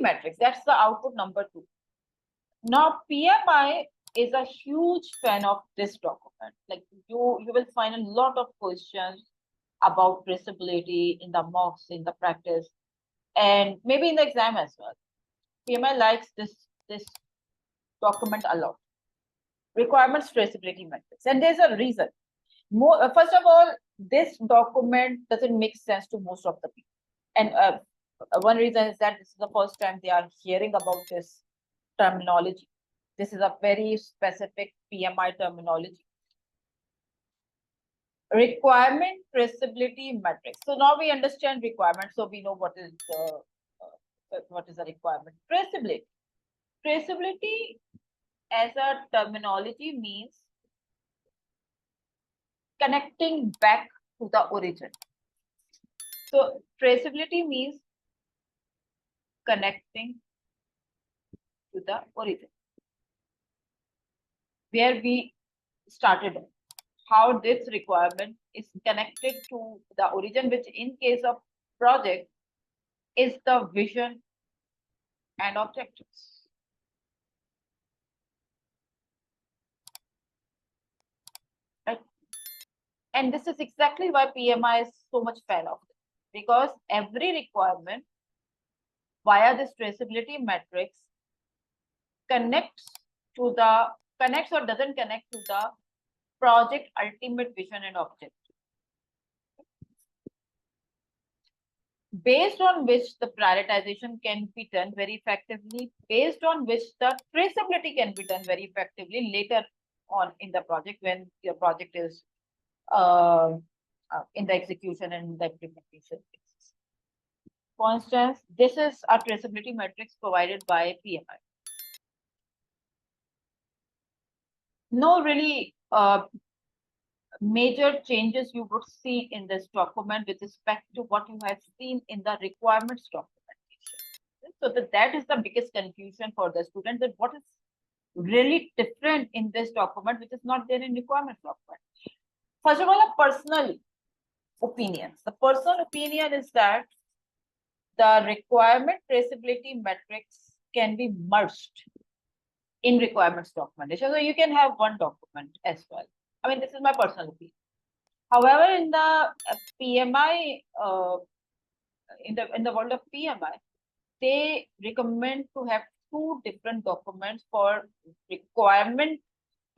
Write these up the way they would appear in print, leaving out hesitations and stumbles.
matrix. That's the output number 2. Now, PMI is a huge fan of this document. Like you will find a lot of questions about traceability in the mocks, in the practice, and maybe in the exam as well. PMI likes this document a lot. Requirements traceability matrix, and there's a reason. First of all, this document doesn't make sense to most of the people, and one reason is that this is the first time they are hearing about this terminology. This is a very specific PMI terminology. Requirement traceability matrix. So now we understand requirement, so we know what is a requirement. Traceability. Traceability as a terminology means connecting back to the origin. So traceability means connecting to the origin, where we started, how this requirement is connected to the origin, which in case of project is the vision and objectives. Right? And this is exactly why PMI is so much fan of it, because every requirement via this traceability matrix connects or doesn't connect to the project ultimate vision and objective, based on which the prioritization can be done very effectively, based on which the traceability can be done very effectively later on in the project when your project is in the execution and the implementation phases. For instance, this is a traceability matrix provided by PMI. No really major changes you would see in this document with respect to what you have seen in the requirements documentation. So that is the biggest confusion for the students, that what is really different in this document which is not there in requirements document. First of all, a personal opinion. The personal opinion is that the requirement traceability matrix can be merged in requirements documentation. So you can have one document as well. I mean, this is my personal opinion. However, in the PMI, in the world of PMI, they recommend to have two different documents for requirement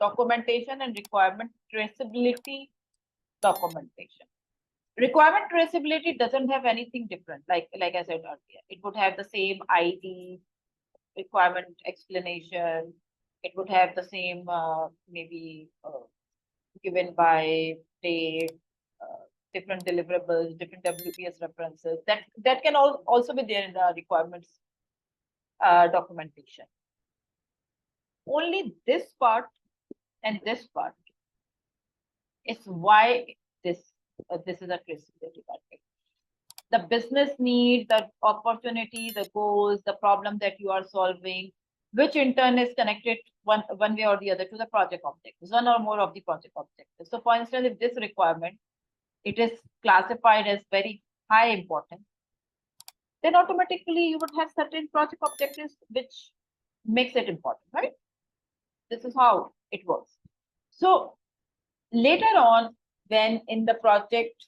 documentation and requirement traceability documentation. Requirement traceability doesn't have anything different. Like I said earlier, it would have the same ID, requirement explanation. It would have the same maybe given by date, different deliverables, different WPS references. That can also be there in the requirements documentation. Only this part and this part is why this is a traceability matrix. The business need, the opportunity, the goals, the problem that you are solving, which in turn is connected one way or the other to the project objectives, one or more of the project objectives. So for instance, if this requirement, it is classified as very high importance, then automatically you would have certain project objectives which makes it important, right? This is how it works. So later on, when in the project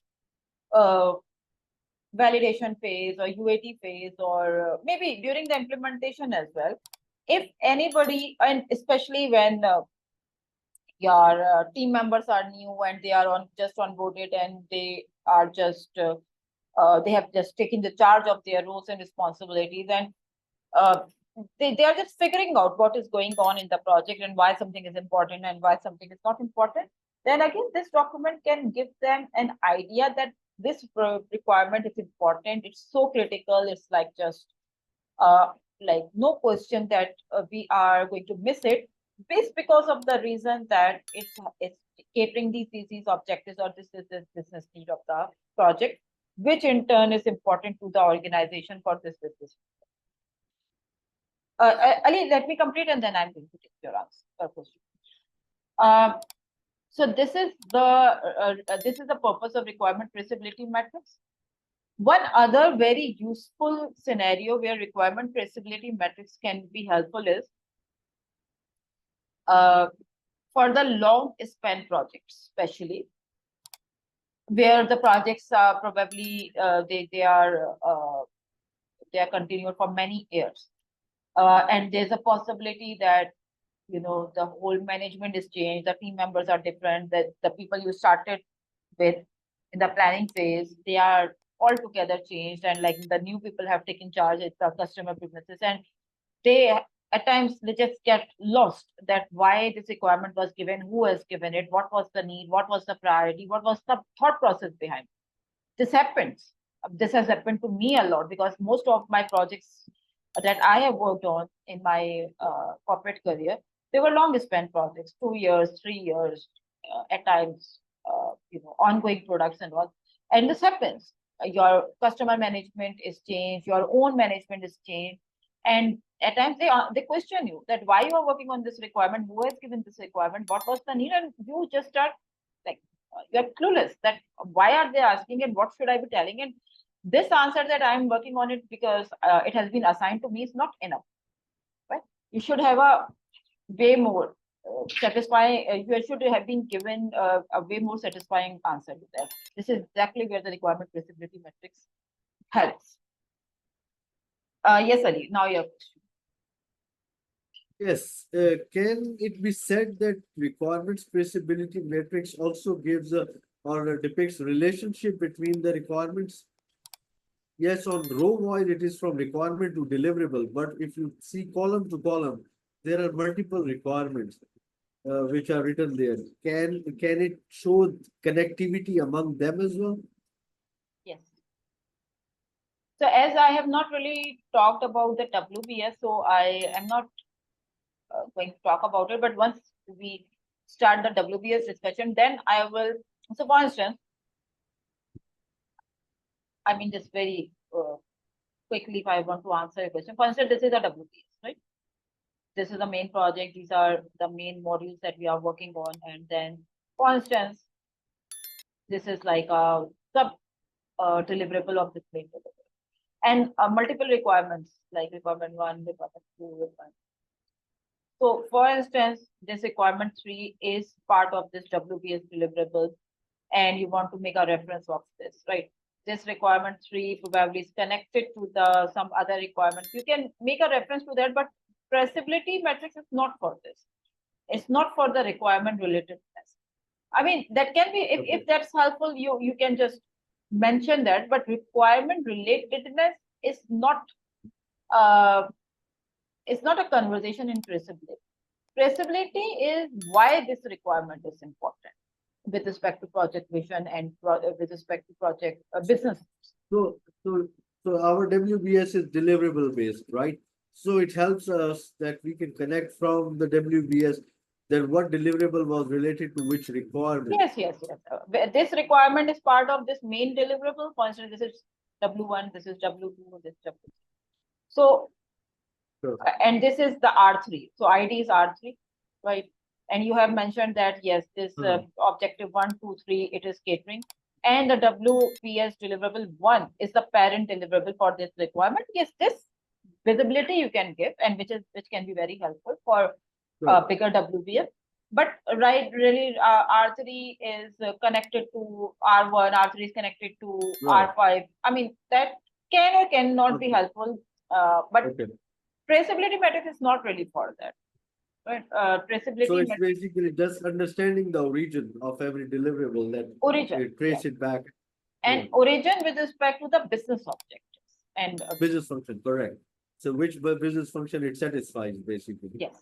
validation phase or UAT phase, or maybe during the implementation as well, if anybody, and especially when your team members are new and they are just onboarded and they are just they have just taken the charge of their roles and responsibilities, and they are just figuring out what is going on in the project and why something is important and why something is not important, then again this document can give them an idea that this requirement is important, it's so critical, it's like just like no question that we are going to miss it, based because of the reason that it's catering these objectives, or this is the business need of the project, which in turn is important to the organization for this business. Ali, let me complete and then I'm going to take your answer question. So this is the purpose of requirement traceability matrix. One other very useful scenario where requirement traceability metrics can be helpful is for the long span projects, especially where the projects are probably they are continued for many years, and there's a possibility that the whole management is changed, the team members are different, that the people you started with in the planning phase, they are altogether changed, and like the new people have taken charge at the customer businesses, and they at times they just get lost that why this requirement was given, who has given it, what was the need, what was the priority, what was the thought process behind. This happens. This has happened to me a lot because most of my projects that I have worked on in my corporate career, they were long span projects, 2 years, 3 years, at times, ongoing products and all. And this happens. Your customer management is changed, your own management is changed, and at times they question you that why you are working on this requirement, who has given this requirement, what was the need, and you just start like you're clueless that why are they asking and what should I be telling, and this answer that I'm working on it because it has been assigned to me is not enough, right? You should have a way more satisfying, you should have been given a way more satisfying answer to that. This is exactly where the requirement traceability matrix helps. Yes, Ali, now your question. Yes, can it be said that requirements traceability matrix also gives a or depicts relationship between the requirements? Yes, on row wise it is from requirement to deliverable, but if you see column to column, there are multiple requirements which are written there. Can it show connectivity among them as well? Yes. So as I have not really talked about the WBS, so I am not going to talk about it, but once we start the WBS discussion, then I will. So for instance, I mean, just very quickly, if I want to answer your question, for instance, this is a WBS, right? This is the main project. These are the main modules that we are working on. And then, for instance, this is like a sub deliverable of this main deliverable. And multiple requirements like requirement 1, requirement 2, requirement. So for instance, this requirement 3 is part of this WBS deliverable, and you want to make a reference of this, right? This requirement 3 probably is connected to the some other requirements. You can make a reference to that, but traceability matrix is not for this. It's not for the requirement relatedness. I mean, that can be, if that's helpful, you can just mention that, but requirement relatedness is not uh, it's not a conversation in traceability. Traceability is why this requirement is important with respect to project vision and with respect to project business. So, so, so our WBS is deliverable based, right? So it helps us that we can connect from the WBS that what deliverable was related to which requirement. Yes, yes, yes. This requirement is part of this main deliverable. For instance, this is W1, this is W2, this is W3. So, Sure. And this is the R3. So ID is R3, right? And you have mentioned that, yes, this objective 1, 2, 3, it is catering. And the WPS deliverable 1 is the parent deliverable for this requirement. Yes, this visibility you can give, and which can be very helpful for bigger WBS. But right, really, R3 is connected to R1, R3 is connected to R5. I mean, that can or cannot be helpful, but traceability matrix is not really for that. Right? Traceability. So it's basically just understanding the origin of every deliverable that origin, trace it back. And origin with respect to the business objectives and business function, correct. So which business function it satisfies basically. Yes.